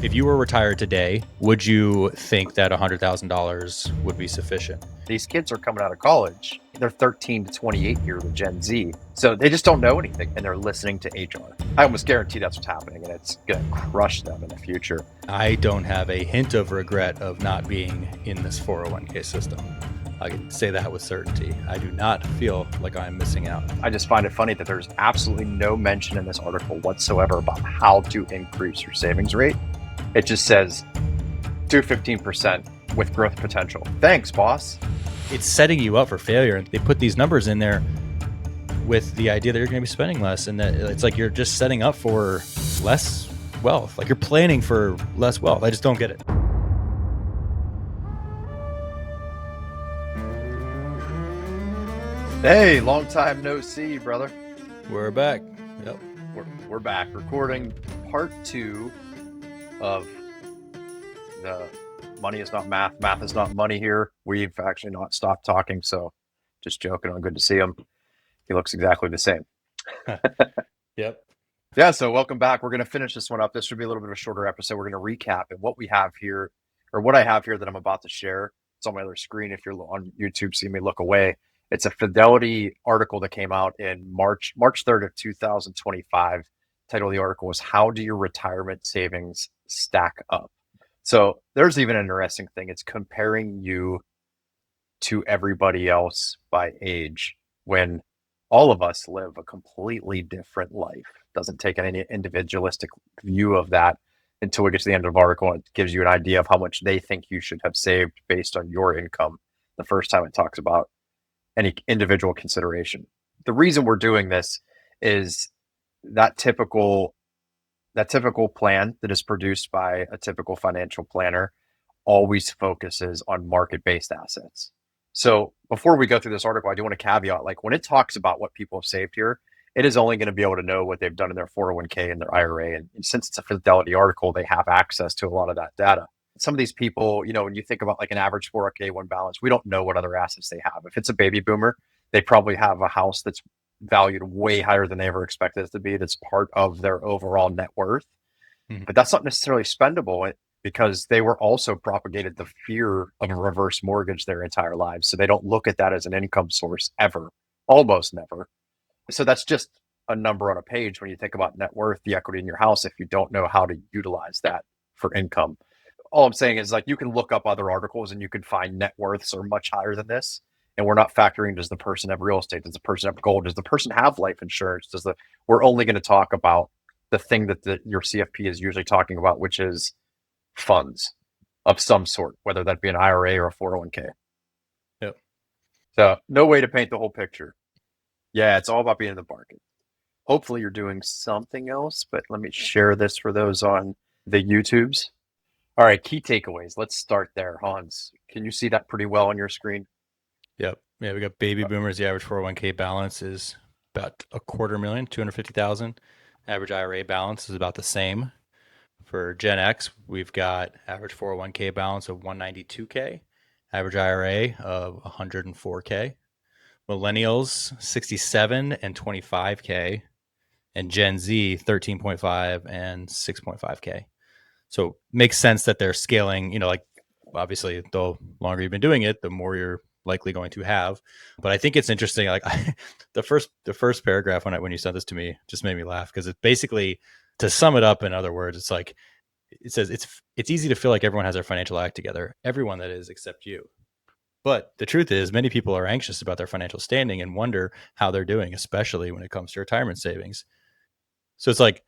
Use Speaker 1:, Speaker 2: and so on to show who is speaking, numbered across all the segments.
Speaker 1: If you were retired today, would you think that $100,000 would be sufficient?
Speaker 2: These kids are coming out of college. They're 13 to 28 here, the Gen Z. So they just don't know anything and they're listening to HR. I almost guarantee that's what's happening and it's going to crush them in the future.
Speaker 1: I don't have a hint of regret of not being in this 401k system. I can say that with certainty. I do not feel like I'm missing out.
Speaker 2: I just find it funny that there's absolutely no mention in this article whatsoever about how to increase your savings rate. It just says do 15% with growth potential. Thanks, boss.
Speaker 1: It's setting you up for failure. They put these numbers in there with the idea that you're going to be spending less, and that it's like you're just setting up for less wealth. Like you're planning for less wealth. I just don't get it.
Speaker 2: Hey, long time no see, brother.
Speaker 1: We're back. Yep.
Speaker 2: We're back recording part 2 of the money is not math, math is not money here. We've actually not stopped talking, so just joking on good to see him. He looks exactly the same.
Speaker 1: Yep.
Speaker 2: Yeah, so welcome back. We're going to finish this one up. This should be a little bit of a shorter episode. We're going to recap and what we have here, or what I have here that I'm about to share. It's on my other screen. If you're on YouTube, see me look away. It's a Fidelity article that came out in March 3rd of 2025. Title of the article was "How Do Your Retirement Savings Stack Up?" So there's even an interesting thing. It's comparing you to everybody else by age when all of us live a completely different life. Doesn't take any individualistic view of that until we get to the end of the article, and it gives you an idea of how much they think you should have saved based on your income. The first time it talks about any individual consideration. The reason we're doing this is that typical plan that is produced by a typical financial planner always focuses on market-based assets. So before we go through this article, I do want to caveat, like when it talks about what people have saved here, it is only going to be able to know what they've done in their 401k and their IRA. And since it's a Fidelity article, they have access to a lot of that data. Some of these people, when you think about like an average 401k balance, we don't know what other assets they have. If it's a baby boomer, they probably have a house that's valued way higher than they ever expected it to be. That's part of their overall net worth. Mm-hmm. But that's not necessarily spendable because they were also propagated the fear of a reverse mortgage their entire lives. So they don't look at that as an income source ever, almost never. So that's just a number on a page when you think about net worth, the equity in your house, if you don't know how to utilize that for income. All I'm saying is like you can look up other articles and you can find net worths are much higher than this. And we're not factoring, does the person have real estate? Does the person have gold? Does the person have life insurance? We're only going to talk about the thing that your CFP is usually talking about, which is funds of some sort, whether that be an IRA or a 401k.
Speaker 1: Yep.
Speaker 2: So no way to paint the whole picture. Yeah, it's all about being in the market. Hopefully you're doing something else, but let me share this for those on the YouTubes. All right, key takeaways. Let's start there. Hans, can you see that pretty well on your screen?
Speaker 1: Yep. Yeah, we got baby boomers. The average 401k balance is about $250,000, 250,000. Average IRA balance is about the same. For Gen X, we've got average 401k balance of 192K, average IRA of 104K. Millennials, 67 and 25K, and Gen Z, 13.5 and 6.5K. So makes sense that they're scaling, like obviously the longer you've been doing it, the more you're likely going to have. But I think it's interesting. Like the first paragraph when you sent this to me just made me laugh because it's basically, to sum it up in other words, it's like, it says it's easy to feel like everyone has their financial act together. Everyone, that is, except you. But the truth is, many people are anxious about their financial standing and wonder how they're doing, especially when it comes to retirement savings. So it's like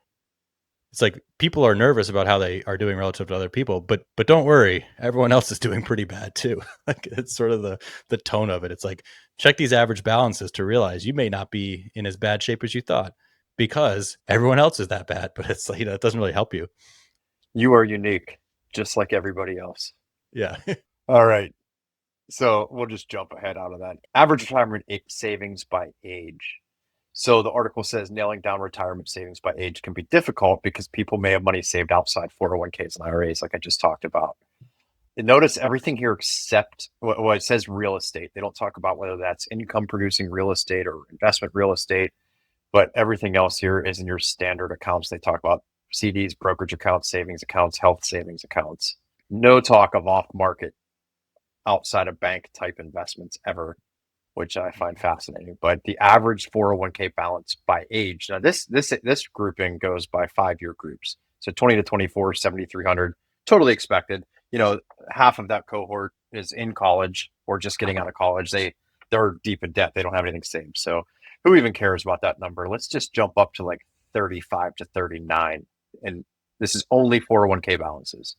Speaker 1: people are nervous about how they are doing relative to other people, but don't worry, everyone else is doing pretty bad too. Like it's sort of the tone of it. It's like, check these average balances to realize you may not be in as bad shape as you thought because everyone else is that bad, but it's like, it doesn't really help you.
Speaker 2: You are unique, just like everybody else.
Speaker 1: Yeah.
Speaker 2: All right. So we'll just jump ahead out of that. Average retirement savings by age. So the article says nailing down retirement savings by age can be difficult because people may have money saved outside 401ks and IRAs, like I just talked about. And notice everything here except well, it says real estate. They don't talk about whether that's income producing real estate or investment real estate, but everything else here is in your standard accounts. They talk about CDs, brokerage accounts, savings accounts, health savings accounts. No talk of off market outside of bank type investments ever, which I find fascinating. But the average 401k balance by age. Now this grouping goes by 5 year groups. So 20 to 24, 7,300, totally expected. Half of that cohort is in college or just getting out of college. They're deep in debt. They don't have anything saved. So who even cares about that number? Let's just jump up to like 35 to 39. And this is only 401k balances.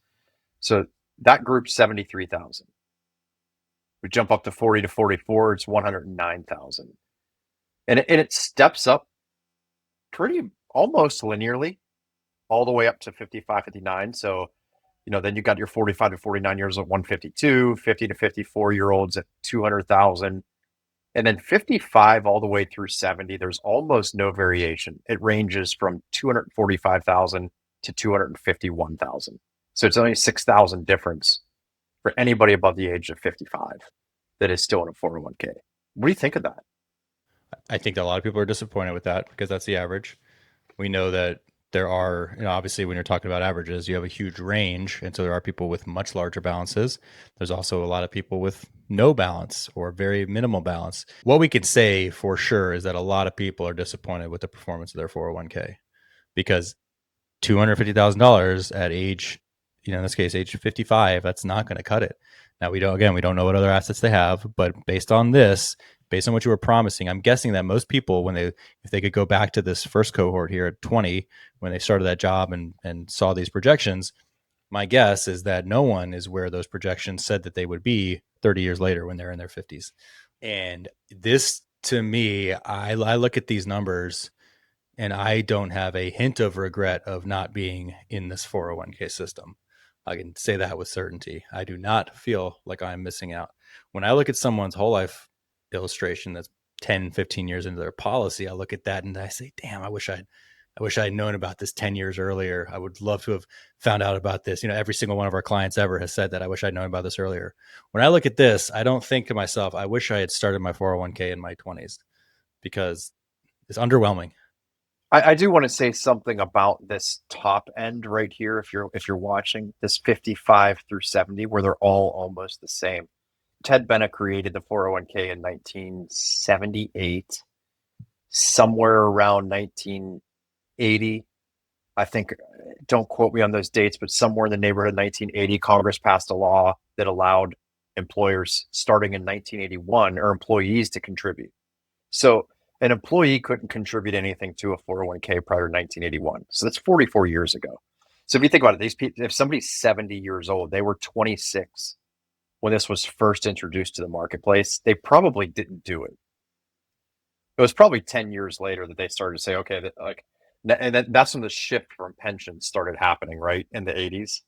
Speaker 2: So that group 73,000. We jump up to 40 to 44, it's 109,000. And it steps up pretty almost linearly all the way up to 55, 59. So, then you got your 45 to 49 years at 152, 50 to 54-year-olds at 200,000. And then 55 all the way through 70, there's almost no variation. It ranges from 245,000 to 251,000. So it's only 6,000 difference for anybody above the age of 55 that is still in a 401k. What do you think of that?
Speaker 1: I think that a lot of people are disappointed with that because that's the average. We know that there are, obviously when you're talking about averages, you have a huge range. And so there are people with much larger balances. There's also a lot of people with no balance or very minimal balance. What we can say for sure is that a lot of people are disappointed with the performance of their 401k because $250,000 at age, in this case, age 55, that's not going to cut it. Now we don't know what other assets they have, but based on what you were promising, I'm guessing that most people, if they could go back to this first cohort here at 20, when they started that job and saw these projections, my guess is that no one is where those projections said that they would be 30 years later when they're in their 50s. And this, to me, I look at these numbers and I don't have a hint of regret of not being in this 401k system. I can say that with certainty. I do not feel like I'm missing out. When I look at someone's whole life illustration that's 10, 15 years into their policy, I look at that and I say, damn, I wish I'd known about this 10 years earlier. I would love to have found out about this. Every single one of our clients ever has said that I wish I'd known about this earlier. When I look at this, I don't think to myself, I wish I had started my 401k in my 20s because it's underwhelming.
Speaker 2: I do want to say something about this top end right here. If you're watching this 55 through 70, where they're all almost the same. Ted Bennett created the 401k in 1978, somewhere around 1980. I think, don't quote me on those dates, but somewhere in the neighborhood of 1980, Congress passed a law that allowed employers starting in 1981 or employees to contribute. So an employee couldn't contribute anything to a 401k prior to 1981. So that's 44 years ago. So if you think about it, these people, if somebody's 70 years old, they were 26 when this was first introduced to the marketplace, they probably didn't do it. It was probably 10 years later that they started to say, okay, and that's when the shift from pensions started happening, right? In the 80s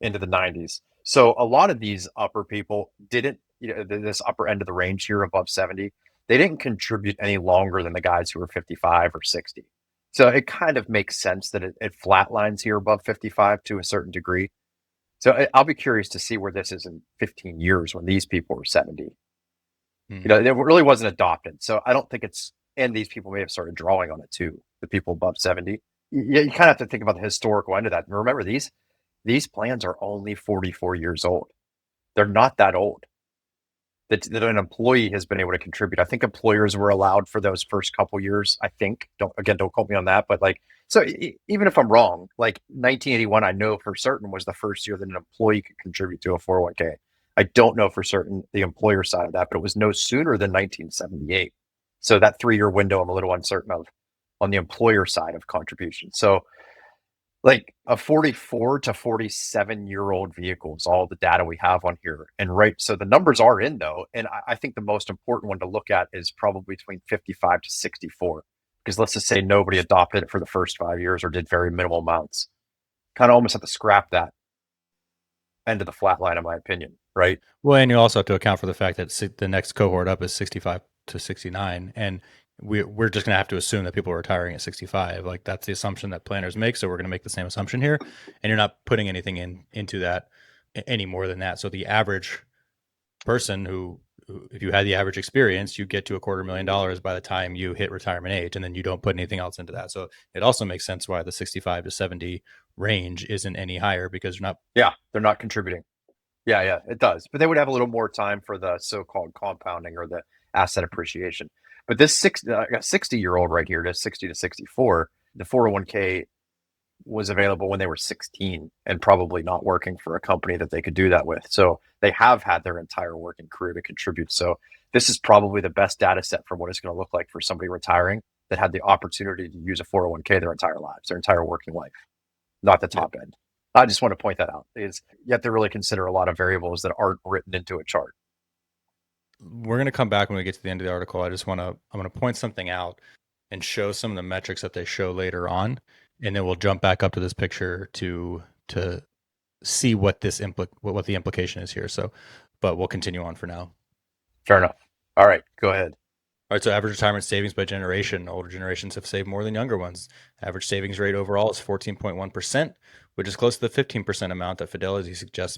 Speaker 2: into the 90s. So a lot of these upper people didn't, this upper end of the range here above 70, they didn't contribute any longer than the guys who were 55 or 60. So it kind of makes sense that it flatlines here above 55 to a certain degree. So I'll be curious to see where this is in 15 years when these people are 70. It really wasn't adopted. So I don't think and these people may have started drawing on it too, the people above 70. You kind of have to think about the historical end of that. And remember, these plans are only 44 years old. They're not that old. That an employee has been able to contribute. I think employers were allowed for those first couple years. I think, don't quote me on that, but so even if I'm wrong, like 1981, I know for certain was the first year that an employee could contribute to a 401k. I don't know for certain the employer side of that, but it was no sooner than 1978. So that 3 year window, I'm a little uncertain of on the employer side of contribution. So like a 44 to 47-year-old vehicle is all the data we have on here. And right, so the numbers are in though. And I think the most important one to look at is probably between 55 to 64. Because let's just say nobody adopted it for the first 5 years or did very minimal amounts. Kind of almost have to scrap that end of the flat line, in my opinion, right?
Speaker 1: Well, and you also have to account for the fact that the next cohort up is 65 to 69. And we're just going to have to assume that people are retiring at 65. Like that's the assumption that planners make. So we're going to make the same assumption here. And you're not putting anything into that any more than that. So the average person who if you had the average experience, you get to $250,000 by the time you hit retirement age, and then you don't put anything else into that. So it also makes sense why the 65 to 70 range isn't any higher, because you're not.
Speaker 2: Yeah, they're not contributing. Yeah, it does. But they would have a little more time for the so-called compounding or the asset appreciation. But this 60-year-old right here, this 60 to 64, the 401k was available when they were 16 and probably not working for a company that they could do that with. So they have had their entire working career to contribute. So this is probably the best data set for what it's going to look like for somebody retiring that had the opportunity to use a 401k their entire lives, their entire working life, not the top end. I just want to point that out. Is you have to really consider a lot of variables that aren't written into a chart.
Speaker 1: We're going to come back when we get to the end of the article. I'm going to point something out and show some of the metrics that they show later on, and then we'll jump back up to this picture to see what what the implication is here. So, but we'll continue on for now.
Speaker 2: Fair enough. All right, go ahead.
Speaker 1: All right, so average retirement savings by generation. Older generations have saved more than younger ones. Average savings rate overall is 14.1%, which is close to the 15% amount that Fidelity suggests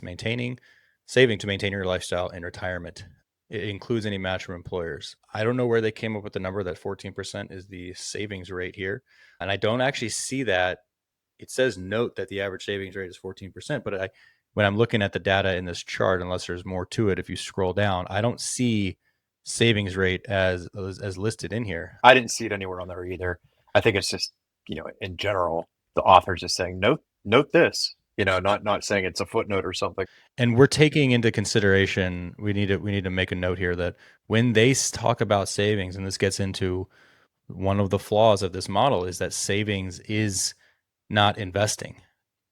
Speaker 1: saving to maintain your lifestyle in retirement. It includes any match from employers. I don't know where they came up with the number that 14% is the savings rate here. And I don't actually see that. It says note that the average savings rate is 14%, but when I'm looking at the data in this chart, unless there's more to it, if you scroll down, I don't see savings rate as listed in here.
Speaker 2: I didn't see it anywhere on there either. I think it's just, in general, the author's just saying, note this, not saying it's a footnote or something.
Speaker 1: And we're taking into consideration, we need to make a note here that when they talk about savings, and this gets into one of the flaws of this model, is that savings is not investing.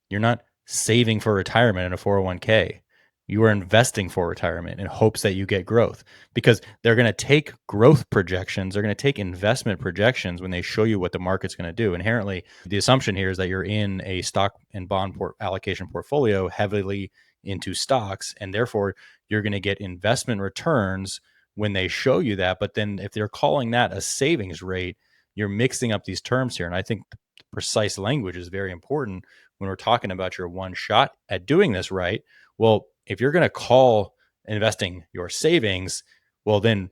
Speaker 1: You're not saving for retirement in a 401k. You are investing for retirement in hopes that you get growth, because they're going to take growth projections. They're going to take investment projections when they show you what the market's going to do. Inherently, the assumption here is that you're in a stock and bond allocation portfolio heavily into stocks, and therefore you're going to get investment returns when they show you that. But then if they're calling that a savings rate, you're mixing up these terms here. And I think the precise language is very important when we're talking about your one shot at doing this right. Well, if you're going to call investing your savings, well, then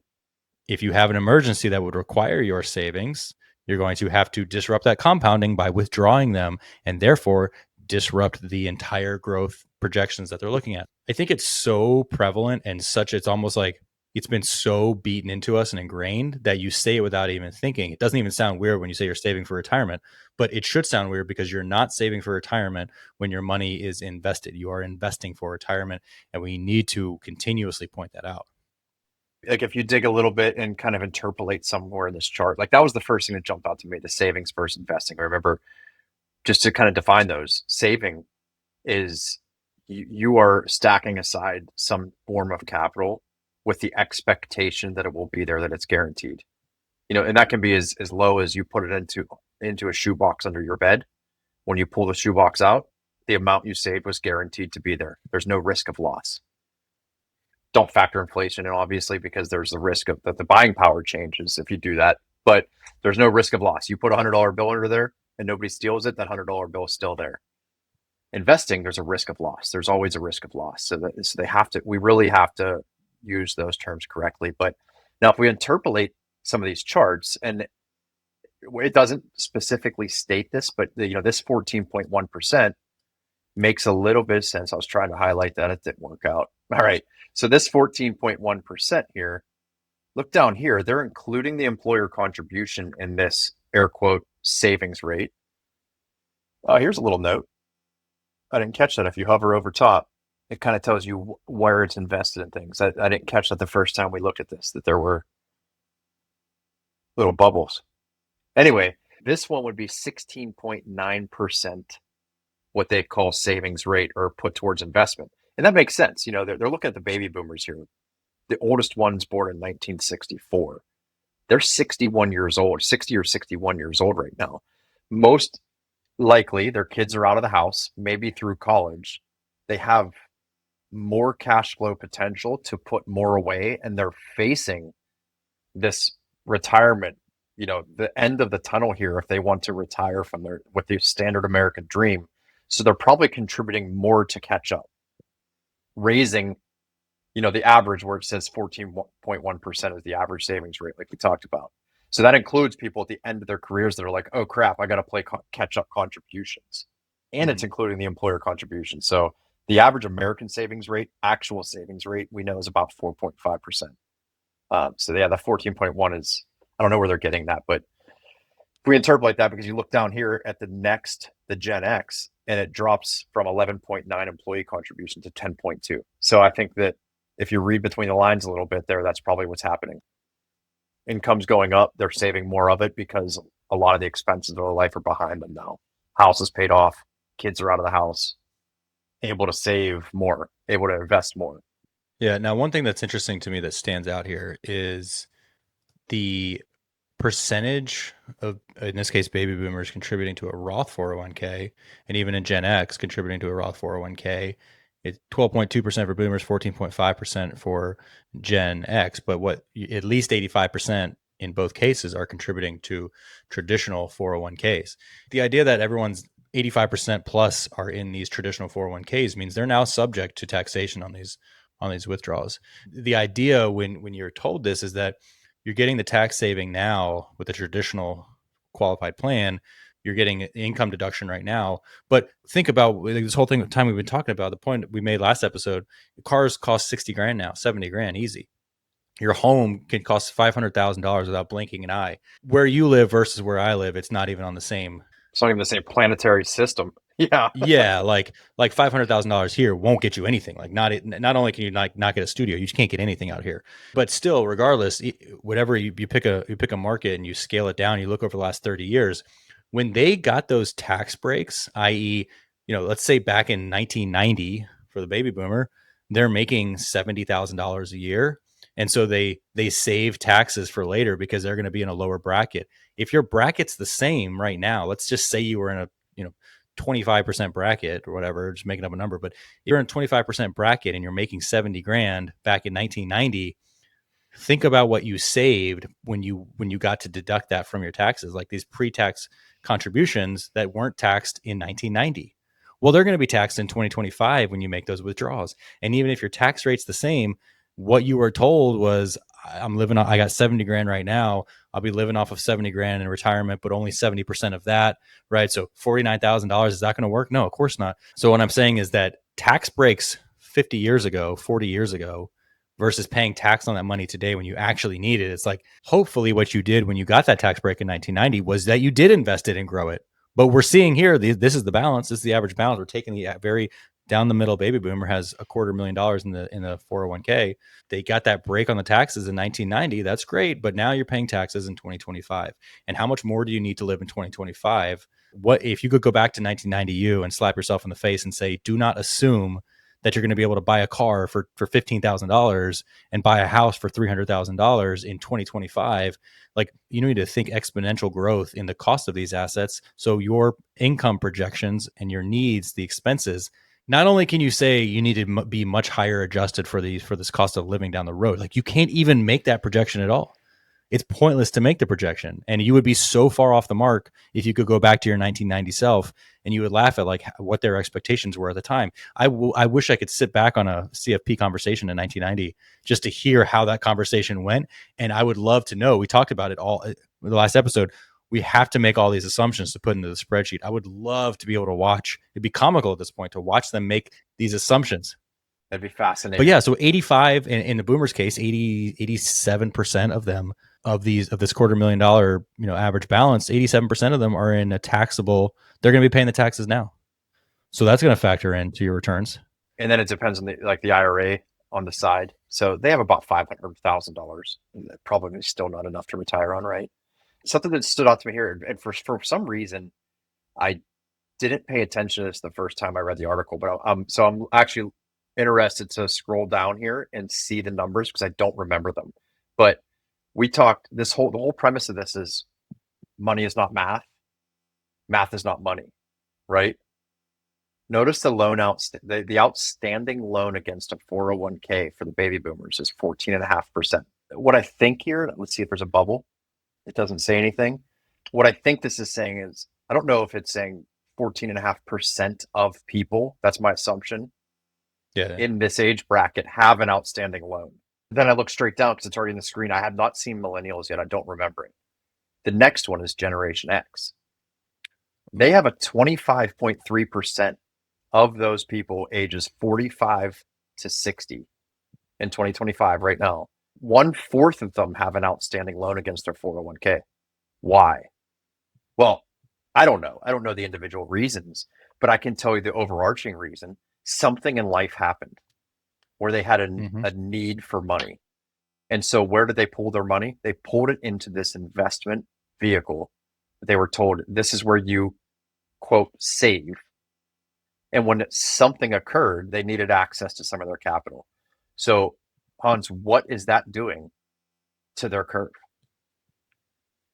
Speaker 1: if you have an emergency that would require your savings, you're going to have to disrupt that compounding by withdrawing them, and therefore disrupt the entire growth projections that they're looking at. I think it's so prevalent and it's almost like it's been so beaten into us and ingrained that you say it without even thinking. It doesn't even sound weird when you say you're saving for retirement, but it should sound weird because you're not saving for retirement when your money is invested. You are investing for retirement, and we need to continuously point that out.
Speaker 2: Like if you dig a little bit and kind of interpolate somewhere in this chart, like that was the first thing that jumped out to me, the savings versus investing. I remember, just to kind of define those, saving is you are stacking aside some form of capital with the expectation that it will be there, that it's guaranteed. And that can be as low as you put it into a shoebox under your bed. When you pull the shoebox out, the amount you saved was guaranteed to be there. There's no risk of loss. Don't factor inflation in, obviously, because there's the risk of that the buying power changes if you do that. But there's no risk of loss. You put $100 bill under there and nobody steals it, that $100 bill is still there. Investing, there's a risk of loss. There's always a risk of loss. So we really have to use those terms correctly. But now if we interpolate some of these charts, and it doesn't specifically state this, but this 14.1% makes a little bit of sense. I was trying to highlight that. It didn't work out. All right. So this 14.1% here, look down here. They're including the employer contribution in this air quote savings rate. Here's a little note. I didn't catch that. If you hover over top, it kind of tells you where it's invested in things. I didn't catch that the first time we looked at this, that there were little bubbles. Anyway, this one would be 16.9%, what they call savings rate or put towards investment. And that makes sense. They're looking at the baby boomers here. The oldest one's born in 1964. They're 61 years old, 60 or 61 years old right now. Most likely their kids are out of the house, maybe through college. They have more cash flow potential to put more away, and they're facing this retirement, the end of the tunnel here if they want to retire with the standard American dream. So they're probably contributing more to catch up, raising the average where it says 14.1% is the average savings rate, like we talked about. So that includes people at the end of their careers that are like, oh crap, I got to play catch up contributions. And it's
Speaker 1: Mhm.
Speaker 2: including the employer contribution. So the average American savings rate, actual savings rate, we know is about 4.5%. So yeah, the 14.1 is, I don't know where they're getting that, but if we interpolate that, because you look down here at the Gen X, and it drops from 11.9 employee contribution to 10.2. So I think that if you read between the lines a little bit there, that's probably what's happening. Income's going up, they're saving more of it because a lot of the expenses of their life are behind them now. House is paid off, kids are out of the house, able to save more, able to invest more.
Speaker 1: Yeah. Now, one thing that's interesting to me that stands out here is the percentage of, in this case, baby boomers contributing to a Roth 401k, and even in Gen X contributing to a Roth 401k. It's 12.2% for boomers, 14.5% for Gen X. But what at least 85% in both cases are contributing to traditional 401ks. The idea that everyone's 85% plus are in these traditional 401ks means they're now subject to taxation on these withdrawals. The idea when you're told this is that you're getting the tax saving now with the traditional qualified plan. You're getting income deduction right now. But think about this whole thing, time we've been talking about, the point we made last episode, cars cost 60 grand now, 70 grand easy. Your home can cost $500,000 without blinking an eye. Where you live versus where I live, it's not even on the same.
Speaker 2: It's not even the same planetary system. Yeah.
Speaker 1: Yeah, like $500,000 here won't get you anything. Like not only can you not get a studio, you just can't get anything out here. But still, regardless, whatever you pick a market and you scale it down, you look over the last 30 years, when they got those tax breaks, i.e., let's say back in 1990 for the baby boomer, they're making $70,000 a year, and so they save taxes for later because they're going to be in a lower bracket. If your bracket's the same right now, let's just say you were in a 25% bracket or whatever, just making up a number, but you're in 25% bracket and you're making 70 grand back in 1990. Think about what you saved when you got to deduct that from your taxes, like these pre-tax contributions that weren't taxed in 1990. Well, they're going to be taxed in 2025 when you make those withdrawals. And even if your tax rate's the same, what you were told was, I got 70 grand right now. I'll be living off of 70 grand in retirement, but only 70% of that, right? So $49,000, is that going to work? No, of course not. So what I'm saying is that tax breaks 50 years ago, 40 years ago, versus paying tax on that money today when you actually need it. It's like, hopefully what you did when you got that tax break in 1990 was that you did invest it and grow it. But we're seeing here, this is the balance. This is the average balance. We're taking the very down the middle baby boomer has $250,000 in the 401k. They got that break on the taxes in 1990. That's great, but now you're paying taxes in 2025. And how much more do you need to live in 2025? What if you could go back to 1990 you and slap yourself in the face and say, do not assume that you're going to be able to buy a car for $15,000 and buy a house for $300,000 in 2025. Like, you need to think exponential growth in the cost of these assets. So your income projections and your needs, the expenses, not only can you say you need to be much higher adjusted for this cost of living down the road, like you can't even make that projection at all. It's pointless to make the projection. And you would be so far off the mark if you could go back to your 1990 self and you would laugh at like what their expectations were at the time. I wish I could sit back on a CFP conversation in 1990 just to hear how that conversation went. And I would love to know, we talked about it all in the last episode. We have to make all these assumptions to put into the spreadsheet. I would love to be able to watch. It'd be comical at this point to watch them make these assumptions.
Speaker 2: That'd be
Speaker 1: But
Speaker 2: fascinating.
Speaker 1: yeah, so 85 in the boomers case, 87% of them of this $250,000, average balance, 87% of them are in a taxable. They're going to be paying the taxes now. So that's going to factor into your returns.
Speaker 2: And then it depends on the IRA on the side. So they have about $500,000. Probably still not enough to retire on, right? Something that stood out to me here, and for some reason, I didn't pay attention to this the first time I read the article, but so I'm actually interested to scroll down here and see the numbers because I don't remember them. But we talked the whole premise of this is money is not math, math is not money, right? Notice the outstanding loan against a 401k for the baby boomers is 14.5%. What I think here, let's see if there's a bubble. It doesn't say anything. What I think this is saying is, I don't know if it's saying 14.5% of people. That's my assumption.
Speaker 1: Yeah.
Speaker 2: in this age bracket have an outstanding loan. Then I look straight down because it's already in the screen. I have not seen millennials yet. I don't remember it. The next one is Generation X. They have a 25.3% of those people ages 45 to 60 in 2025 right now. 1/4 of them have an outstanding loan against their 401k. Why? Well, I don't know. I don't know the individual reasons, but I can tell you the overarching reason. Something in life happened where they had
Speaker 1: Hmm.
Speaker 2: a need for money. And so where did they pull their money? They pulled it into this investment vehicle. They were told this is where you quote save. And when something occurred, they needed access to some of their capital. So, Hans, what is that doing to their curve?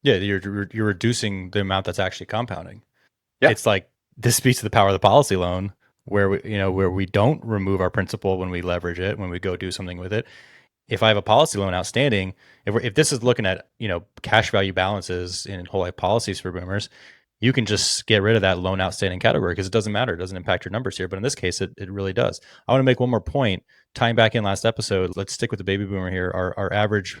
Speaker 1: Yeah, you're reducing the amount that's actually compounding.
Speaker 2: Yeah,
Speaker 1: It's like this speaks to the power of the policy loan, where we don't remove our principal when we leverage it, when we go do something with it. If I have a policy loan outstanding, if this is looking at cash value balances in whole life policies for boomers, you can just get rid of that loan outstanding category because it doesn't matter. It doesn't impact your numbers here. But in this case, it really does. I want to make one more point. Tying back in last episode, let's stick with the baby boomer here. Our average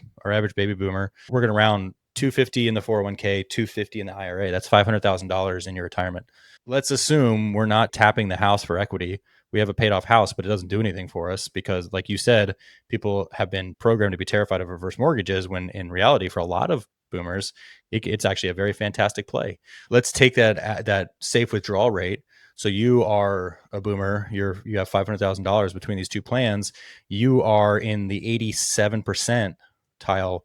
Speaker 1: baby boomer, we're going to round 250 in the 401k, 250 in the IRA. That's $500,000 in your retirement. Let's assume we're not tapping the house for equity. We have a paid off house, but it doesn't do anything for us because, like you said, people have been programmed to be terrified of reverse mortgages when in reality, for a lot of boomers, it's actually a very fantastic play. Let's take that safe withdrawal rate. So you are a boomer. You have $500,000 between these two plans. You are in the 87% tile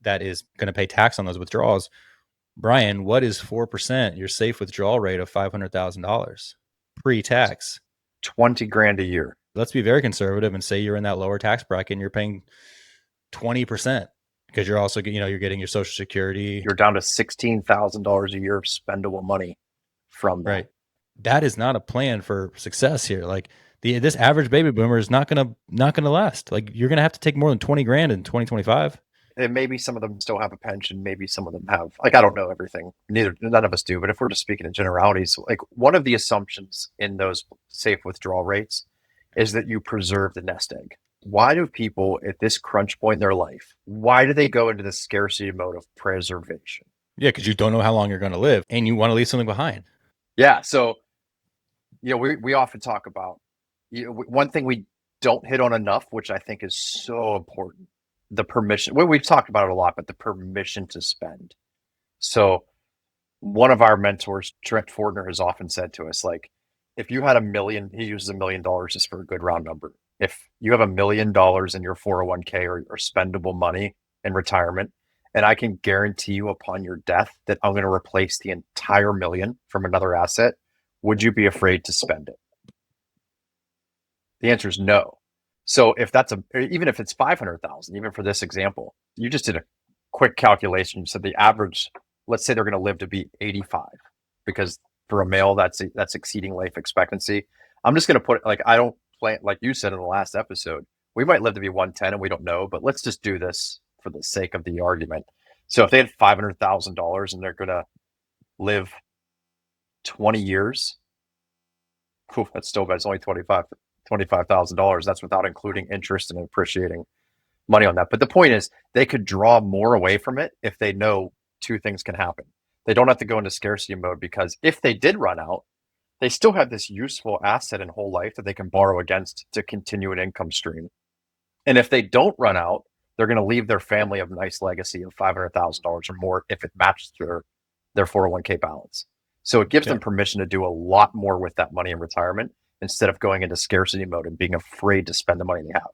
Speaker 1: that is going to pay tax on those withdrawals. Brian, what is 4%? Your safe withdrawal rate of $500,000 pre-tax.
Speaker 2: 20 grand a year.
Speaker 1: Let's be very conservative and say you're in that lower tax bracket and you're paying 20% because you're also you're getting your social security.
Speaker 2: You're down to $16,000 a year of spendable money from that.
Speaker 1: Right. That is not a plan for success here. Like this average baby boomer is not gonna last. Like you're gonna have to take more than 20 grand in 2025.
Speaker 2: And maybe some of them still have a pension. Maybe some of them have, like, I don't know everything. None of us do. But if we're just speaking in generalities, like one of the assumptions in those safe withdrawal rates is that you preserve the nest egg. Why do people at this crunch point in their life, why do they go into the scarcity mode of preservation?
Speaker 1: Yeah, because you don't know how long you're gonna live and you want to leave something behind.
Speaker 2: Yeah. So, we often talk about one thing we don't hit on enough, which I think is so important, the permission. Well, we've talked about it a lot, but the permission to spend. So one of our mentors, Trent Fortner, has often said to us, like, if you had a million, he uses $1 million just for a good round number. If you have $1 million in your 401k or spendable money in retirement, and I can guarantee you upon your death that I'm going to replace the entire million from another asset, would you be afraid to spend it? The answer is no. So if that's even if it's 500,000, even for this example, you just did a quick calculation. So the average, let's say they're going to live to be 85, because for a male, that's exceeding life expectancy. I'm just going to put it like, I don't plan, like you said in the last episode, we might live to be 110 and we don't know, but let's just do this for the sake of the argument. So if they had $500,000 and they're going to live 20 years, that's still bad. It's only $25,000. That's without including interest and appreciating money on that. But the point is, they could draw more away from it if they know two things can happen. They don't have to go into scarcity mode, because if they did run out, they still have this useful asset in whole life that they can borrow against to continue an income stream. And if they don't run out, they're going to leave their family a nice legacy of $500,000 or more if it matches their 401k balance. So it gives them permission to do a lot more with that money in retirement instead of going into scarcity mode and being afraid to spend the money they have.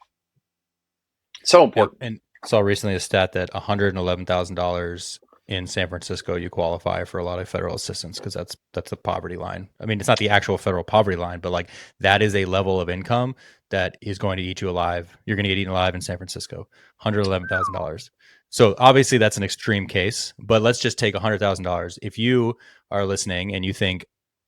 Speaker 2: So important.
Speaker 1: And saw recently a stat that $111,000 in San Francisco, you qualify for a lot of federal assistance because that's the poverty line. I mean, it's not the actual federal poverty line, but like that is a level of income that is going to eat you alive. You're going to get eaten alive in San Francisco, $111,000. So obviously that's an extreme case, but let's just take $100,000. If you are listening and you think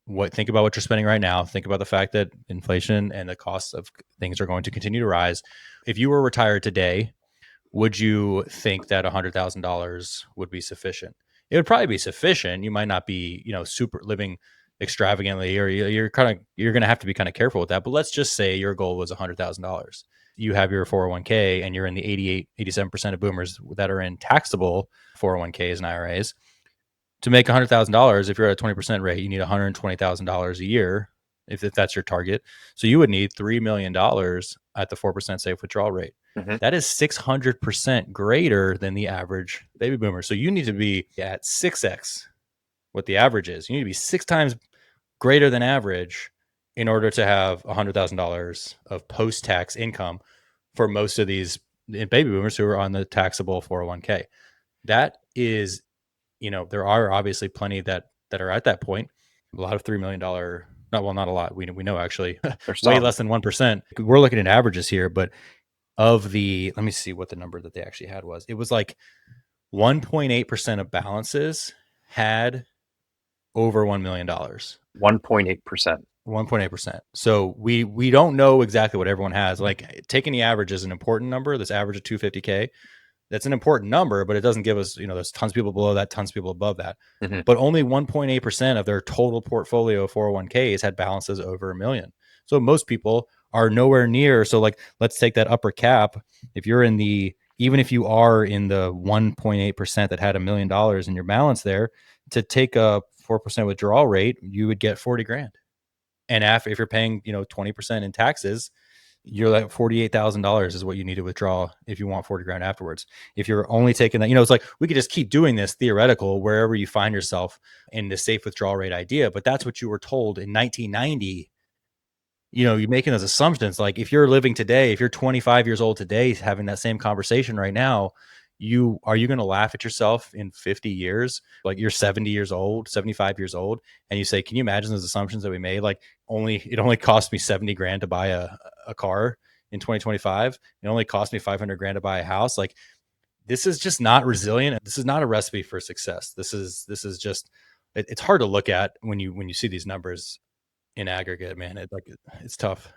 Speaker 1: about what you're spending right now, think about the fact that inflation and the costs of things are going to continue to rise. If you were retired today, would you think that $100,000 would be sufficient? It would probably be sufficient. You might not be, super living extravagantly, or you're going to have to be kind of careful with that. But let's just say your goal was $100,000. You have your 401k and you're in the 87% of boomers that are in taxable 401ks and IRAs. To make $100,000, if you're at a 20% rate, you need $120,000 a year if that's your target. So you would need $3 million at the 4% safe withdrawal rate.
Speaker 2: Mhm.
Speaker 1: That is 600% greater than the average baby boomer. So you need to be at 6x what the average is. You need to be 6 times greater than average in order to have $100,000 of post-tax income for most of these baby boomers who are on the taxable 401k. That is, there are obviously plenty that are at that point. A lot of $3 million, not a lot. We know actually
Speaker 2: There's
Speaker 1: way
Speaker 2: some.
Speaker 1: less than 1%. We're looking at averages here, but of the, let me see what the number that they actually had was. It was like 1.8% of balances had over $1 million.
Speaker 2: 1.8%.
Speaker 1: 1.8%. So we don't know exactly what everyone has. Like taking the average is an important number. This average of 250K, that's an important number, but it doesn't give us, there's tons of people below that, tons of people above that.
Speaker 2: Mm-hmm.
Speaker 1: But only 1.8% of their total portfolio of 401ks had balances over $1 million. So most people are nowhere near. So like, let's take that upper cap. If you're in the, even if you are in the 1.8% that had $1 million in your balance there, to take a 4% withdrawal rate, you would get 40 grand. And if you're paying, 20% in taxes, you're like $48,000 is what you need to withdraw if you want 40 grand afterwards. If you're only taking that, it's like we could just keep doing this theoretical wherever you find yourself in the safe withdrawal rate idea. But that's what you were told in 1990. You're making those assumptions. Like if you're living today, if you're 25 years old today, having that same conversation right now, are you going to laugh at yourself in 50 years? Like you're 70 years old, 75 years old, and you say, can you imagine those assumptions that we made? Like it only cost me 70 grand to buy a car in 2025. It only cost me 500 grand to buy a house. Like this is just not resilient. This is not a recipe for success. This is just, it's hard to look at when you see these numbers in aggregate, man. It's tough.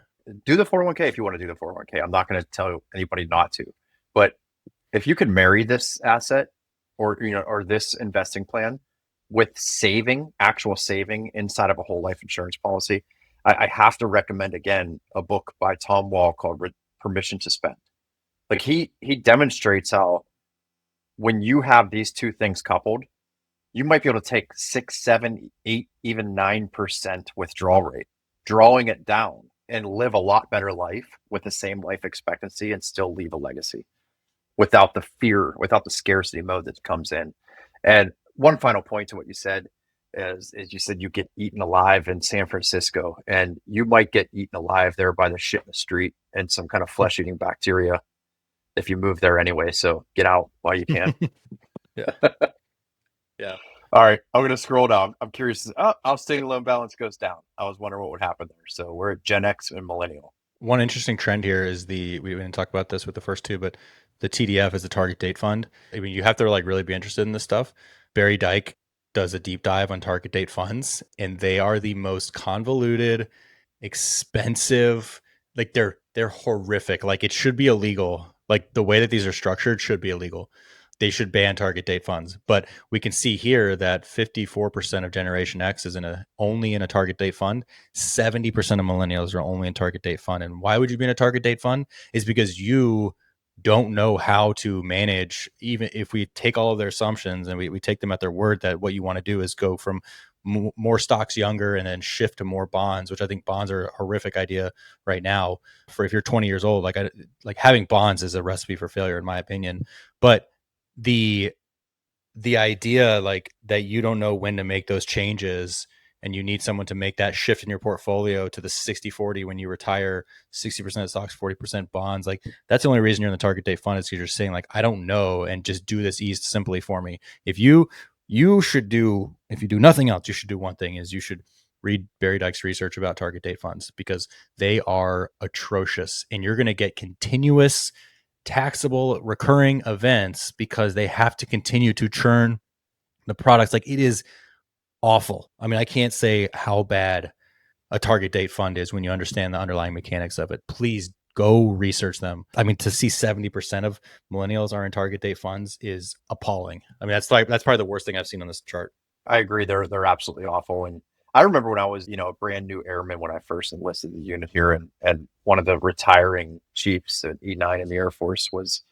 Speaker 2: Do the 401k if you want to do the 401k. I'm not going to tell anybody not to. But if you could marry this asset or this investing plan with actual saving inside of a whole life insurance policy, I have to recommend again a book by Tom Wall called Permission to Spend. Like he demonstrates how when you have these two things coupled, you might be able to take 6, 7, 8, even 9% withdrawal rate, drawing it down and live a lot better life with the same life expectancy and still leave a legacy without the fear, without the scarcity mode that comes in. And one final point to what you said is you said you get eaten alive in San Francisco, and you might get eaten alive there by the shit in the street and some kind of flesh eating bacteria if you move there anyway. So get out while you can.
Speaker 1: Yeah. Yeah.
Speaker 2: All right, I'm going to scroll down. I'm curious. Outstanding loan balance goes down. I was wondering what would happen there. So we're at Gen X and Millennial.
Speaker 1: One interesting trend here is we didn't talk about this with the first two, but the TDF is the target date fund. I mean, you have to like really be interested in this stuff. Barry Dyke does a deep dive on target date funds, and they are the most convoluted, expensive. Like they're horrific. Like it should be illegal. Like the way that these are structured should be illegal. They should ban target date funds. But we can see here that 54% of Generation X is only in a target date fund. 70% of millennials are only in target date fund. And why would you be in a target date fund? Is because you don't know how to manage, even if we take all of their assumptions and we take them at their word that what you want to do is go from more stocks younger and then shift to more bonds, which I think bonds are a horrific idea right now for if you're 20 years old. Like having bonds is a recipe for failure in my opinion. But the idea like that you don't know when to make those changes and you need someone to make that shift in your portfolio to the 60-40 when you retire, 60% stocks, 40% bonds. Like that's the only reason you're in the target date fund is because you're saying like, I don't know, and just do this simply for me. If you do nothing else, you should do one thing is you should read Barry Dyke's research about target date funds because they are atrocious and you're going to get continuous taxable recurring events because they have to continue to churn the products. Like it is awful. I mean, I can't say how bad a target date fund is when you understand the underlying mechanics of it. Please go research them. I mean, to see 70% of millennials are in target date funds is appalling. I mean, that's probably the worst thing I've seen on this chart.
Speaker 2: I agree. They're absolutely awful. And I remember when I was, a brand new airman when I first enlisted the unit here, and one of the retiring chiefs at E9 in the Air Force was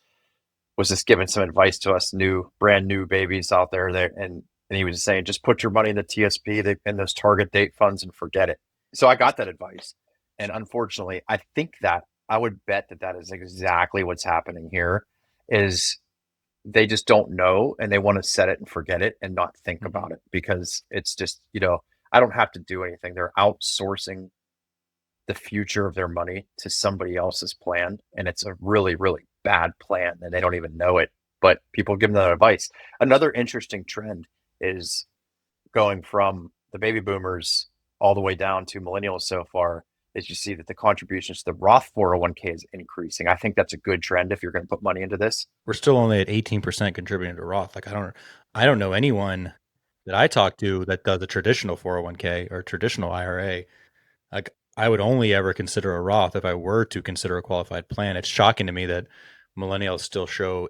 Speaker 2: just giving some advice to us brand new babies out there, and he was saying, just put your money in the TSP in those target date funds and forget it. So I got that advice, and unfortunately, I think that I would bet that that is exactly what's happening here. Is they just don't know and they want to set it and forget it and not think
Speaker 1: Mhm.
Speaker 2: about it because it's just, I don't have to do anything. They're outsourcing the future of their money to somebody else's plan. And it's a really, really bad plan and they don't even know it. But people give them that advice. Another interesting trend is going from the baby boomers all the way down to millennials so far is you see that the contributions to the Roth 401k is increasing. I think that's a good trend if you're going to put money into this.
Speaker 1: We're still only at 18% contributing to Roth. Like I don't know anyone that I talk to that does a traditional 401k or traditional IRA. Like I would only ever consider a Roth if I were to consider a qualified plan. It's shocking to me that millennials still show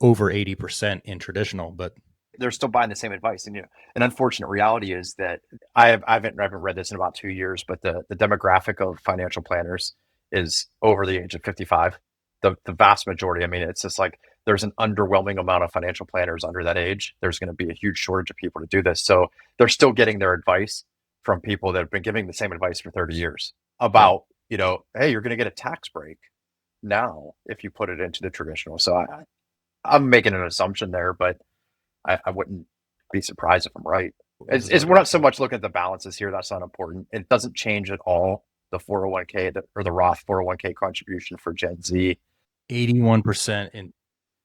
Speaker 1: over 80% in traditional, but
Speaker 2: They're still buying the same advice. And an unfortunate reality is that I haven't read this in about 2 years, but the demographic of financial planners is over the age of 55. The vast majority. I mean, it's just like there's an underwhelming amount of financial planners under that age. There's going to be a huge shortage of people to do this. So they're still getting their advice from people that have been giving the same advice for 30 years
Speaker 1: yeah.
Speaker 2: about, hey, you're going to get a tax break now if you put it into the traditional. So I'm making an assumption there, but I wouldn't be surprised if I'm right.
Speaker 1: This is
Speaker 2: We're not so
Speaker 1: unreal.
Speaker 2: much looking at the balances here. That's not important. It doesn't change at all the 401k or the Roth 401k contribution for Gen Z.
Speaker 1: 81% in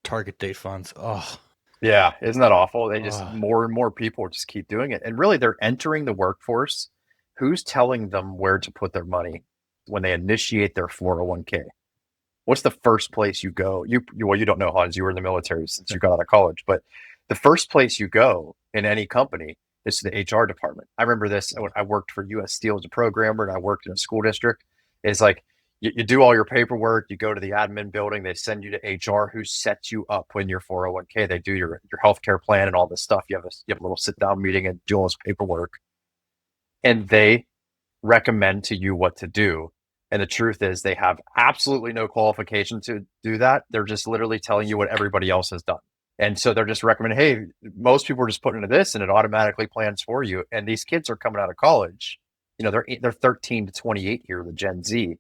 Speaker 1: target date funds. Oh,
Speaker 2: Yeah, isn't that awful? They just
Speaker 1: oh.
Speaker 2: more and more people just keep doing it, and really they're entering the workforce. Who's telling them where to put their money when they initiate their 401k? What's the first place you go? Well, you don't know, Hans. You were in the military since you got out of college, but the first place you go in any company is to the HR department. I remember this when I worked for U.S. Steel as a programmer, and I worked in a school district. It's like you do all your paperwork, you go to the admin building, they send you to HR, who sets you up when your 401k. They do your healthcare plan and all this stuff. You have a little sit down meeting and do all this paperwork, and they recommend to you what to do. And the truth is, they have absolutely no qualification to do that. They're just literally telling you what everybody else has done. And so they're just recommending, hey, most people are just putting into this and it automatically plans for you. And these kids are coming out of college. They're 13 to 28 here, the Gen Z.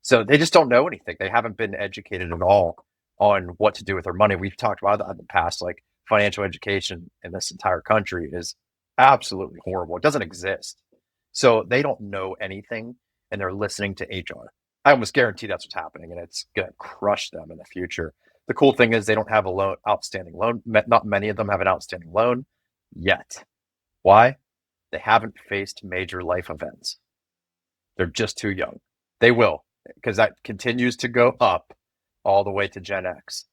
Speaker 2: So they just don't know anything. They haven't been educated at all on what to do with their money. We've talked about that in the past. Like financial education in this entire country is absolutely horrible. It doesn't exist. So they don't know anything and they're listening to HR. I almost guarantee that's what's happening and it's going to crush them in the future. The cool thing is they don't have outstanding loan. Not many of them have an outstanding loan yet. Why? They haven't faced major life events. They're just too young. They will, because that continues to go up all the way to Gen X.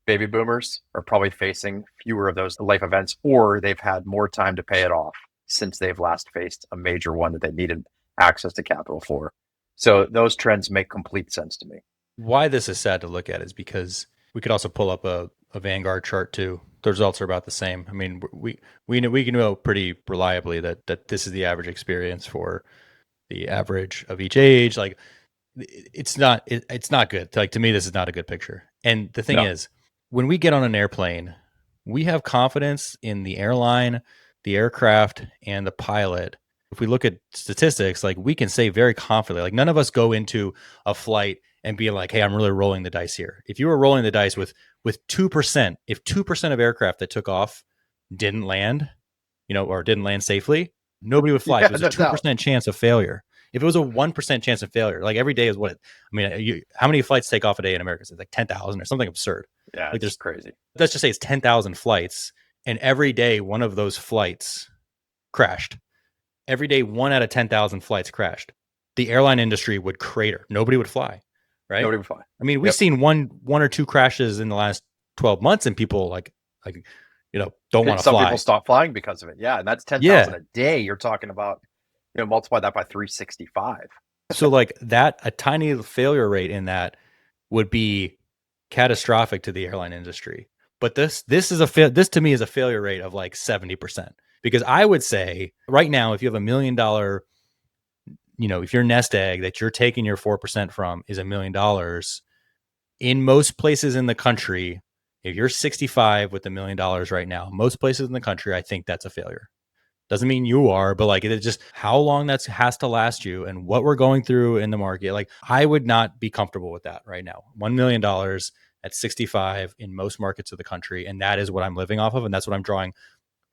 Speaker 2: Baby boomers are probably facing fewer of those life events, or they've had more time to pay it off since they've last faced a major one that they needed access to capital for. So those trends make complete sense to me.
Speaker 1: Why this is sad to look at is because we could also pull up a Vanguard chart too. The results are about the same. I mean, we can know pretty reliably that this is the average experience for the average of each age. Like it's not good. Like to me, this is not a good picture. And the thing
Speaker 2: No.
Speaker 1: is, when we get on an airplane, we have confidence in the airline, the aircraft, and the pilot. If we look at statistics, like we can say very confidently, like none of us go into a flight and be like, "Hey, I'm really rolling the dice here." If you were rolling the dice with 2%, if 2% of aircraft that took off didn't land, or didn't land safely, nobody would fly. If
Speaker 2: Yeah,
Speaker 1: it was a
Speaker 2: no
Speaker 1: two
Speaker 2: doubt.
Speaker 1: percent chance of failure, if it was a 1% chance of failure, like every day is what? I mean, how many flights take off a day in America? It's like 10,000 or something absurd.
Speaker 2: Yeah,
Speaker 1: Like
Speaker 2: it's
Speaker 1: there's,
Speaker 2: crazy.
Speaker 1: let's just say it's 10,000 flights, and every day one of those flights crashed. Every day, 1 out of 10,000 flights crashed. The airline industry would crater. Nobody would fly, right?
Speaker 2: Nobody would fly.
Speaker 1: I mean, we've
Speaker 2: Yep.
Speaker 1: seen one or two crashes in the last 12 months, and people like don't want to
Speaker 2: Some people
Speaker 1: fly.
Speaker 2: stop flying because of it. Yeah, and that's 10,000
Speaker 1: Yeah.
Speaker 2: a day. You're talking about, multiply that by 365.
Speaker 1: So like that, a tiny failure rate in that would be catastrophic to the airline industry. But this to me is a failure rate of like 70%. Because I would say right now, if you have $1 million, if your nest egg that you're taking your 4% from is $1 million, in most places in the country, if you're 65 with $1 million right now, most places in the country, I think that's a failure. Doesn't mean you are, but like, it's just how long that has to last you and what we're going through in the market. Like, I would not be comfortable with that right now. $1 million at 65 in most markets of the country. And that is what I'm living off of. And that's what I'm drawing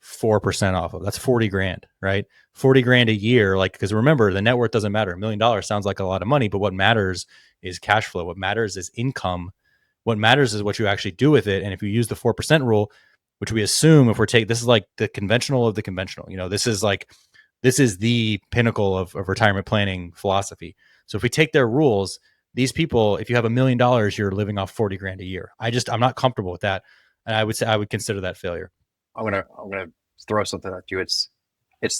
Speaker 1: 4% off of. That's 40 grand, right? 40 grand a year. Like, because remember, the net worth doesn't matter. $1 million sounds like a lot of money, but what matters is cash flow. What matters is income. What matters is what you actually do with it. And if you use the 4% rule, which we assume if we're taking, this is like the conventional of the conventional, this is the pinnacle of retirement planning philosophy. So if we take their rules, these people, if you have $1 million, you're living off 40 grand a year. I'm not comfortable with that. And I would say I would consider that failure.
Speaker 2: I'm gonna throw something at you. It's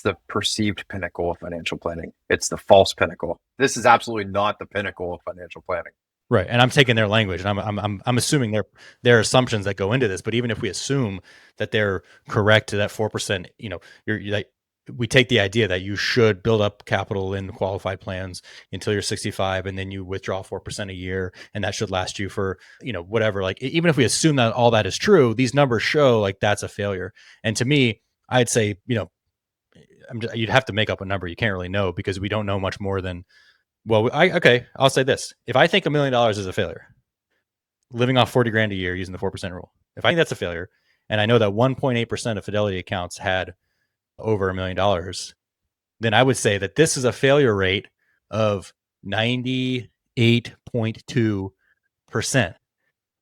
Speaker 2: the perceived pinnacle of financial planning. It's the false pinnacle. This is absolutely not the pinnacle of financial planning.
Speaker 1: Right, and I'm taking their language, and I'm assuming their assumptions that go into this. But even if we assume that they're correct to that 4%, we take the idea that you should build up capital in qualified plans until you're 65, and then you withdraw 4% a year, and that should last you for whatever. Like, even if we assume that all that is true, these numbers show like that's a failure. And to me, I'd say you'd have to make up a number. You can't really know because we don't know much more than. Well, I'll say this. If I think $1 million is a failure, living off 40 grand a year using the 4% rule, if I think that's a failure, and I know that 1.8% of Fidelity accounts had over $1 million, then I would say that this is a failure rate of 98.2%.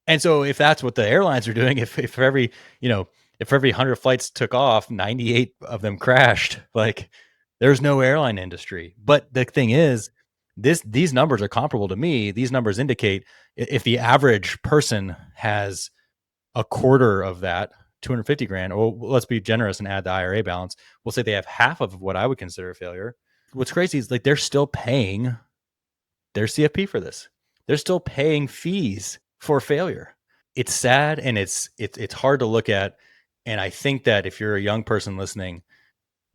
Speaker 1: And so if that's what the airlines are doing, if every 100 flights took off, 98 of them crashed, like, there's no airline industry. But the thing is, these numbers are comparable to me. These numbers indicate if the average person has a quarter of that, 250 grand, or let's be generous and add the IRA balance, we'll say they have half of what I would consider a failure. What's crazy is like they're still paying their CFP for this. They're still paying fees for failure. It's sad and it's hard to look at. And I think that if you're a young person listening,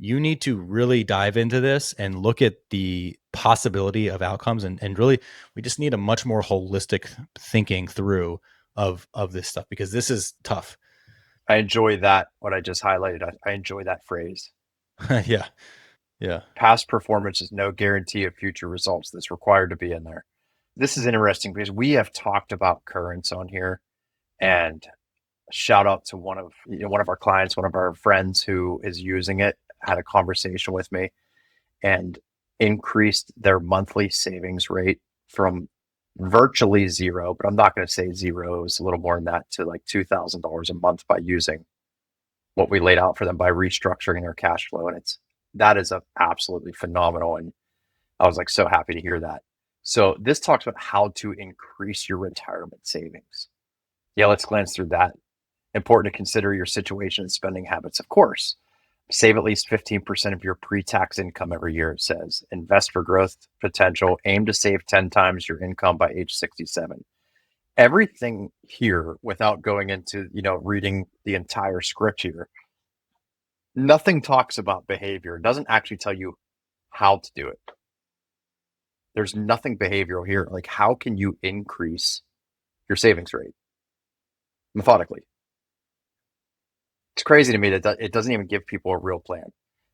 Speaker 1: you need to really dive into this and look at the possibility of outcomes. And really, we just need a much more holistic thinking through of this stuff, because this is tough.
Speaker 2: I enjoy that. What I just highlighted. I enjoy that phrase.
Speaker 1: Yeah. Yeah.
Speaker 2: Past performance is no guarantee of future results. That's required to be in there. This is interesting because we have talked about currents on here, and shout out to one of our clients, one of our friends who is using it, had a conversation with me and increased their monthly savings rate from virtually zero, but I'm not going to say zero, it was a little more than that, to like $2,000 a month by using what we laid out for them by restructuring their cash flow. And that is absolutely phenomenal. And I was like so happy to hear that. So this talks about how to increase your retirement savings. Yeah, let's glance through that. Important to consider your situation and spending habits, of course. Save at least 15% of your pre-tax income every year, it says. Invest for growth potential. Aim to save 10 times your income by age 67. Everything here, without going into, reading the entire script here, nothing talks about behavior. It doesn't actually tell you how to do it. There's nothing behavioral here. Like, how can you increase your savings rate methodically? It's crazy to me that it doesn't even give people a real plan.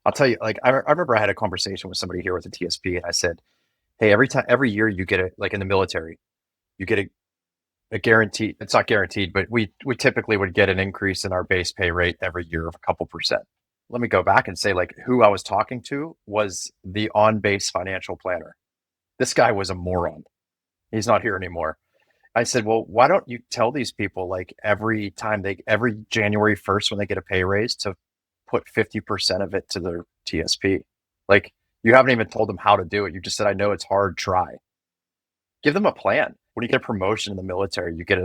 Speaker 2: I'll tell you, like, I remember I had a conversation with somebody here with a TSP, and I said, hey, every year you get like in the military, you get a guaranteed, it's not guaranteed, but we typically would get an increase in our base pay rate every year of a couple percent. Let me go back and say, like, who I was talking to was the on-base financial planner. This guy was a moron. He's not here anymore. I said, well, why don't you tell these people, like, every January 1st when they get a pay raise, to put 50% of it to their TSP? Like, you haven't even told them how to do it. You just said, I know it's hard, try. Give them a plan. When you get a promotion in the military, you get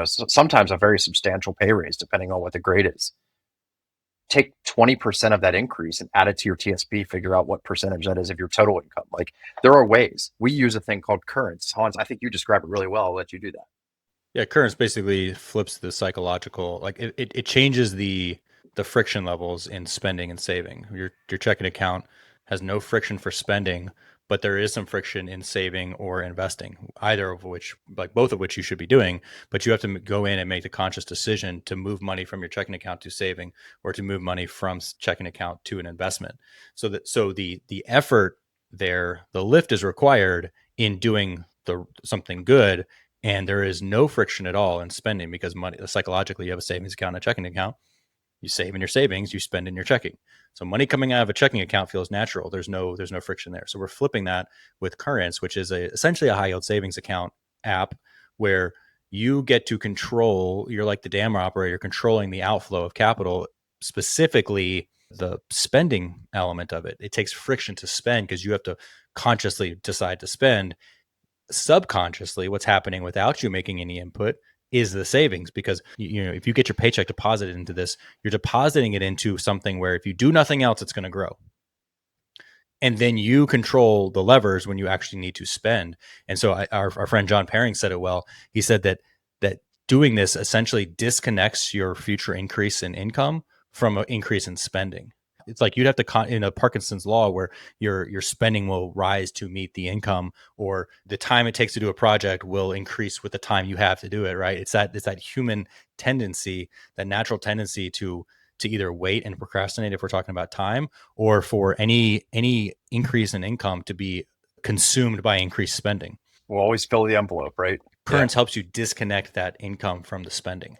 Speaker 2: sometimes a very substantial pay raise, depending on what the grade is. Take 20% of that increase and add it to your TSP, figure out what percentage that is of your total income. Like, there are ways. We use a thing called currents. Hans, I think you described it really well. I'll let you do that.
Speaker 1: Yeah, currents basically flips the psychological, like it changes the the friction levels in spending and saving. Your checking account has no friction for spending, but there is some friction in saving or investing, either of which, like both of which you should be doing, but you have to go in and make the conscious decision to move money from your checking account to saving, or to move money from checking account to an investment. So the effort there, the lift is required in doing something good, and there is no friction at all in spending, because money, psychologically, you have a savings account and a checking account. You save in your savings, you spend in your checking. So money coming out of a checking account feels natural. There's no friction there. So we're flipping that with Currents, which is essentially a high yield savings account app, where you get to control. You're like the dam operator, controlling the outflow of capital, specifically the spending element of it. It takes friction to spend because you have to consciously decide to spend. Subconsciously, what's happening without you making any input is the savings, because if you get your paycheck deposited into this, you're depositing it into something where if you do nothing else, it's going to grow. And then you control the levers when you actually need to spend. And so our friend John Paring said it well. He said that doing this essentially disconnects your future increase in income from an increase in spending. It's like you'd have to, in a Parkinson's law, where your spending will rise to meet the income, or the time it takes to do a project will increase with the time you have to do it. Right? It's that human tendency, that natural tendency to either wait and procrastinate if we're talking about time, or for any increase in income to be consumed by increased spending.
Speaker 2: We'll always fill the envelope, right? Yeah.
Speaker 1: Currents helps you disconnect that income from the spending.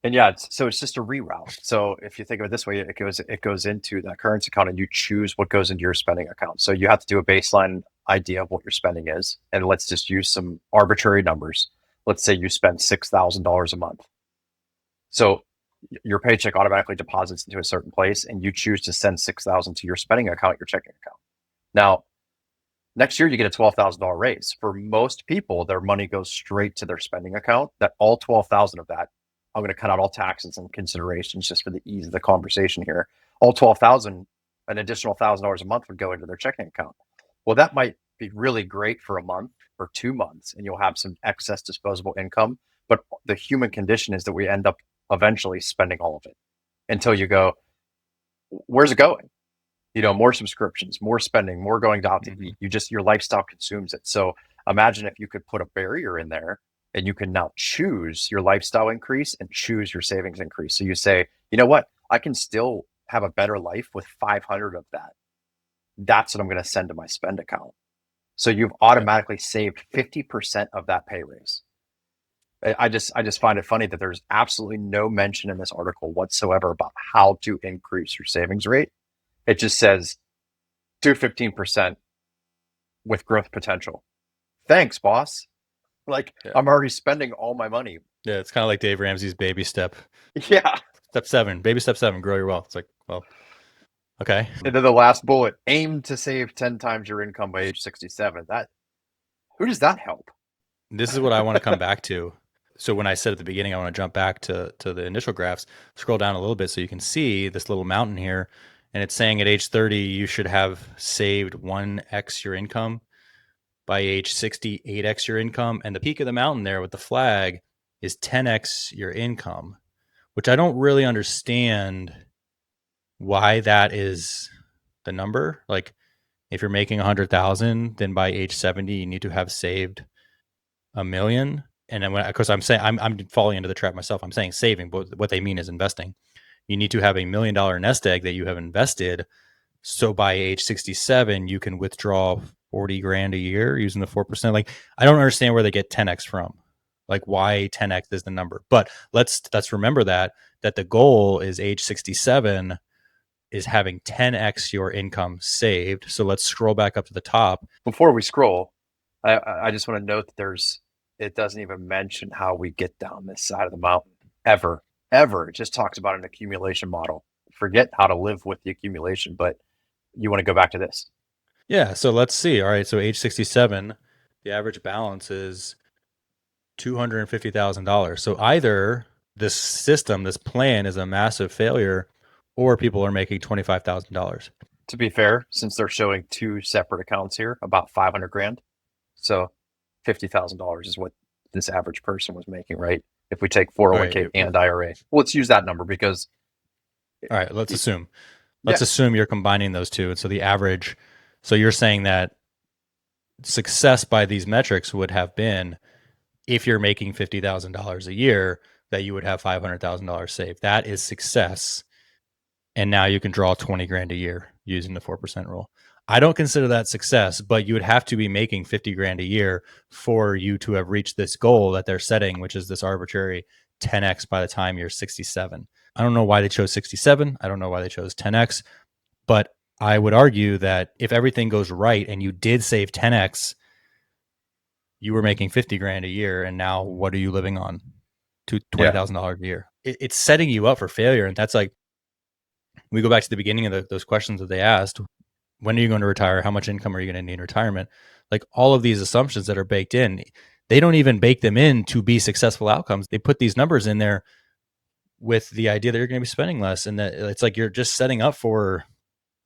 Speaker 2: And yeah, so it's just a reroute. So if you think of it this way, it goes into that current account, and you choose what goes into your spending account. So you have to do a baseline idea of what your spending is, and let's just use some arbitrary numbers. Let's say you spend $6,000 a month. So your paycheck automatically deposits into a certain place, and you choose to send 6,000 to your spending account, your checking account. Now, next year you get a $12,000 raise. For most people, their money goes straight to their spending account. That all 12,000 of that, I'm going to cut out all taxes and considerations just for the ease of the conversation here. All 12,000, an additional $1,000 a month would go into their checking account. Well, that might be really great for a month or 2 months, and you'll have some excess disposable income. But the human condition is that we end up eventually spending all of it until you go, where's it going? More subscriptions, more spending, more going out to eat. Your lifestyle consumes it. So imagine if you could put a barrier in there, and you can now choose your lifestyle increase and choose your savings increase. So you say, you know what? I can still have a better life with 500 of that. That's what I'm going to send to my spend account. So you've automatically saved 50% of that pay raise. I just find it funny that there's absolutely no mention in this article whatsoever about how to increase your savings rate. It just says do 15% with growth potential. Thanks, boss. Like,
Speaker 1: Yeah.
Speaker 2: I'm already spending all my money.
Speaker 1: Yeah, it's kind of like Dave Ramsey's baby step.
Speaker 2: Yeah.
Speaker 1: Step 7, baby step 7, grow your wealth. It's like, well, okay.
Speaker 2: And then the last bullet, aim to save 10 times your income by age 67. Who does that help?
Speaker 1: This is what I want to come back to. So when I said at the beginning, I want to jump back to the initial graphs, scroll down a little bit so you can see this little mountain here. And it's saying at age 30, you should have saved 1x your income. By age 60, 8x your income. And the peak of the mountain there with the flag is 10x your income, which I don't really understand why that is the number. Like, if you're making 100,000, then by age 70, you need to have saved $1 million. And then because I'm falling into the trap myself. I'm saying saving, but what they mean is investing. You need to have $1 million nest egg that you have invested. So by age 67, you can withdraw 40 grand a year using the 4%. Like, I don't understand where they get 10x from. Like, why 10x is the number. But let's remember that the goal is age 67 is having 10x your income saved. So let's scroll back up to the top.
Speaker 2: Before we scroll, I just want to note that it doesn't even mention how we get down this side of the mountain ever. It just talks about an accumulation model. Forget how to live with the accumulation, but you want to go back to this.
Speaker 1: Yeah, so let's see. All right, so age 67, the average balance is $250,000. So either this system, this plan is a massive failure, or people are making $25,000.
Speaker 2: To be fair, since they're showing two separate accounts here, about 500 grand. So $50,000 is what this average person was making, right? If we take 401k
Speaker 1: Right.
Speaker 2: and IRA. Well, let's use that number because
Speaker 1: All right, let's assume. Let's
Speaker 2: Yeah,
Speaker 1: assume you're combining those two. And so the average, so you're saying that success by these metrics would have been if you're making $50,000 a year, that you would have $500,000 saved. That is success. And now you can draw 20 grand a year using the 4% rule. I don't consider that success, but you would have to be making 50 grand a year for you to have reached this goal that they're setting, which is this arbitrary 10x by the time you're 67. I don't know why they chose 67. I don't know why they chose 10x, but I would argue that if everything goes right and you did save 10x, you were making 50 grand a year. And now what are you living on? To
Speaker 2: yeah.
Speaker 1: $20,000 a year. It's setting you up for failure. And that's like, we go back to the beginning of those questions that they asked. When are you going to retire? How much income are you going to need in retirement? Like all of these assumptions that are baked in, they don't even bake them in to be successful outcomes. They put these numbers in there with the idea that you're going to be spending less, and that it's like you're just setting up for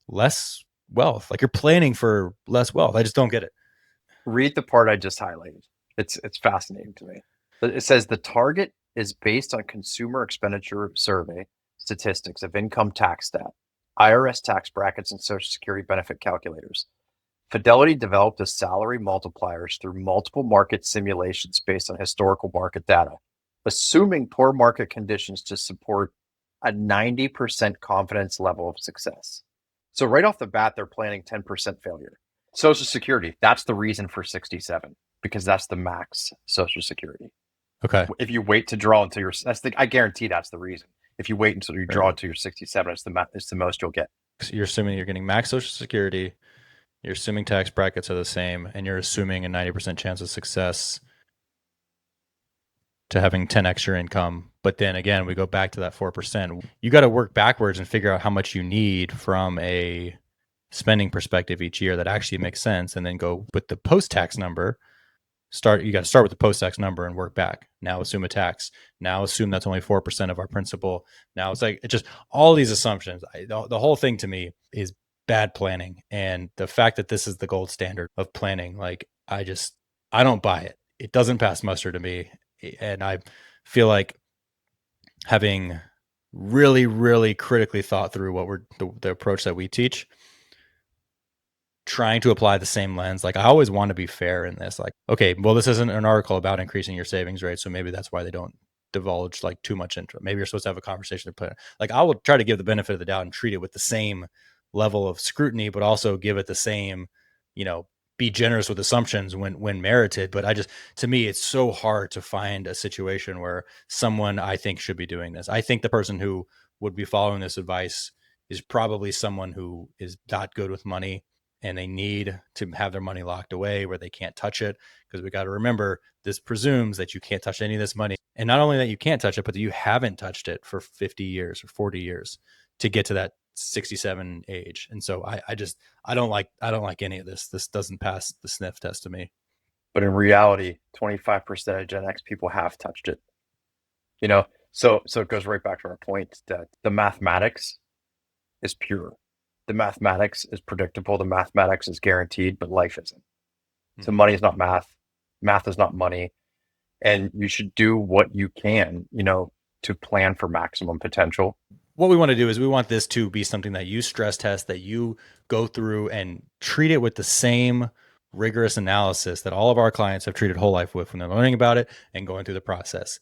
Speaker 1: less wealth. Like you're planning for less wealth. I just don't get it.
Speaker 2: Read the part I just highlighted. It's fascinating to me. It says the target is based on consumer expenditure survey statistics of income tax stat, IRS tax brackets, and Social Security benefit calculators. Fidelity developed the salary multipliers through multiple market simulations based on historical market data, assuming poor market conditions to support a 90% confidence level of success. So, right off the bat, they're planning 10% failure. Social Security, that's the reason for 67, because that's the max Social Security.
Speaker 1: Okay.
Speaker 2: If you wait to draw until I guarantee that's the reason. If you wait until you draw
Speaker 1: Right.
Speaker 2: until you're 67, it's the most you'll get.
Speaker 1: So you're assuming you're getting max Social Security, you're assuming tax brackets are the same, and you're assuming a 90% chance of success to having 10 extra income. But then again, we go back to that 4%. You got to work backwards and figure out how much you need from a spending perspective each year that actually makes sense. And then go with the post tax number. You got to start with the post tax number and work back. Now assume a tax. Now assume that's only 4% of our principal. Now it's like, it's just all these assumptions. The whole thing to me is bad planning. And the fact that this is the gold standard of planning, like I don't buy it. It doesn't pass muster to me. And I feel like having really, really critically thought through what we're the approach that we teach, trying to apply the same lens. Like I always want to be fair in this. Like, okay, well, this isn't an article about increasing your savings rate, so maybe that's why they don't divulge like too much into it. Maybe you're supposed to have a conversation. Like I will try to give the benefit of the doubt and treat it with the same level of scrutiny, but also give it the same, be generous with assumptions when merited. But to me, it's so hard to find a situation where someone I think should be doing this. I think the person who would be following this advice is probably someone who is not good with money and they need to have their money locked away where they can't touch it. Because we got to remember, this presumes that you can't touch any of this money. And not only that you can't touch it, but that you haven't touched it for 50 years or 40 years to get to that 67 age. And so I don't like any of this. This doesn't pass the sniff test to me.
Speaker 2: But in reality, 25% of Gen X people have touched it. So it goes right back to our point that the mathematics is pure. The mathematics is predictable. The mathematics is guaranteed, but life isn't. So money is not math. Math is not money. And you should do what you can, to plan for maximum potential.
Speaker 1: What we want to do is we want this to be something that you stress test, that you go through and treat it with the same rigorous analysis that all of our clients have treated whole life with when they're learning about it and going through the process.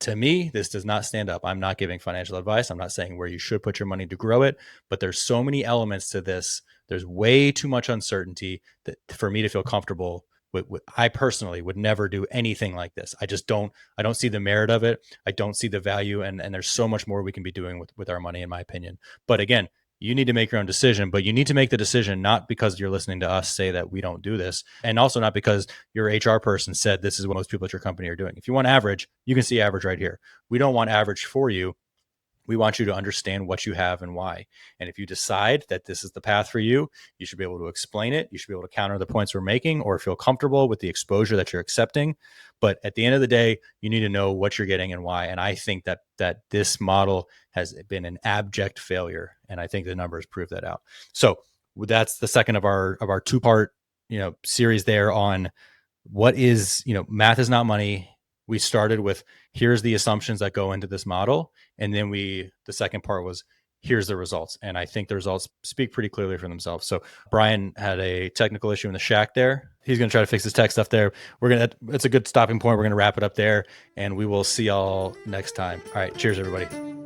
Speaker 1: To me, this does not stand up. I'm not giving financial advice. I'm not saying where you should put your money to grow it, but there's so many elements to this. There's way too much uncertainty that for me to feel comfortable with. I personally would never do anything like this. I don't see the merit of it. I don't see the value. And there's so much more we can be doing with our money, in my opinion. But again, you need to make your own decision, but you need to make the decision not because you're listening to us say that we don't do this, and also not because your HR person said this is what most people at your company are doing. If you want average, you can see average right here. We don't want average for you. We want you to understand what you have and why. And if you decide that this is the path for you, you should be able to explain it. You should be able to counter the points we're making or feel comfortable with the exposure that you're accepting. But at the end of the day, you need to know what you're getting and why. And I think that this model has been an abject failure. And I think the numbers prove that out. So that's the second of our two-part, series there on what is, math is not money. We started with here's the assumptions that go into this model. And then the second part was here's the results. And I think the results speak pretty clearly for themselves. So Brian had a technical issue in the shack there. He's going to try to fix his tech stuff there. It's a good stopping point. We're going to wrap it up there, and we will see y'all next time. All right. Cheers, everybody.